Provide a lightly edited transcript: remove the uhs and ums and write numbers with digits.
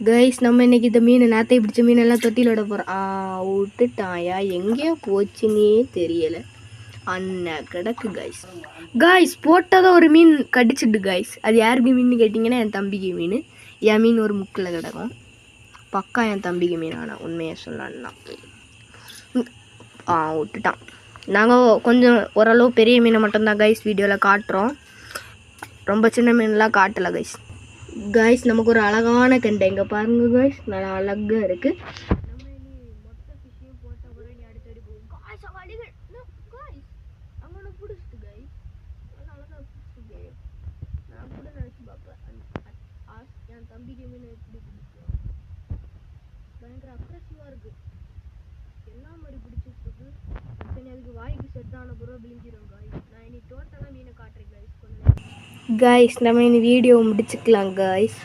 Guys நம்ம இன்னைக்கு இந்த மீன் நேத்தை பிடிச்ச மீனெல்லாம் தொட்டியில் விட போகிறோம். விட்டுட்டாயா எங்கேயோ போச்சுன்னே தெரியலை. அண்ணன் கிடக்கு கைஸ். கைஸ் போட்டதை ஒரு மீன் கடிச்சிட்டு கைஸ். அது யாருக்கு மீன் கேட்டிங்கன்னா என் தம்பிக்கு மீன். என் மீன் ஒரு முக்கில் கிடக்கும். பக்கா என் தம்பிக்கு மீன். ஆனால் உண்மையை சொல்லலாம் விட்டுட்டான். நாங்கள் கொஞ்சம் ஓரளவு பெரிய மீனை மட்டும்தான் கைஸ் வீடியோவில் காட்டுறோம். ரொம்ப சின்ன மீன்லாம் காட்டலை கைஸ். கைஸ் நமக்கு ஒரு அழகான கண்டை இங்கே பாருங்க கைஸ், நல்லா அழகாக இருக்குது. நம்ம இனி மொத்த ஃபிஷ்ஷையும் போட்ட பிறகு நீ அடிக்கடி போகும் காய்ஸ். வலிகள் காய்ஸ் அங்கே பிடிச்சிட்டு கைஸ், நல்லா அழகாக பிடிச்சிட்டு. நான் கூட நினச்சி பார்ப்பேன் என் தம்பிக்கு மீன் எப்படி பிடிக்கும். பயங்கர அக்ரெசிவாக இருக்குது. என்ன மாதிரி பிடிச்சிட்டு இருக்கு. சரி அதுக்கு வாய்க்கு செட் ஆன பிறகு விழிஞ்சிடும் கைஸ். நான் இனி டோட்டலாக மீனை காட்டுறேன் கைஸ். கொஞ்சம் கைஸ் நம்ம இனி வீடியோ முடிச்சுக்கலாம் கைஸ்.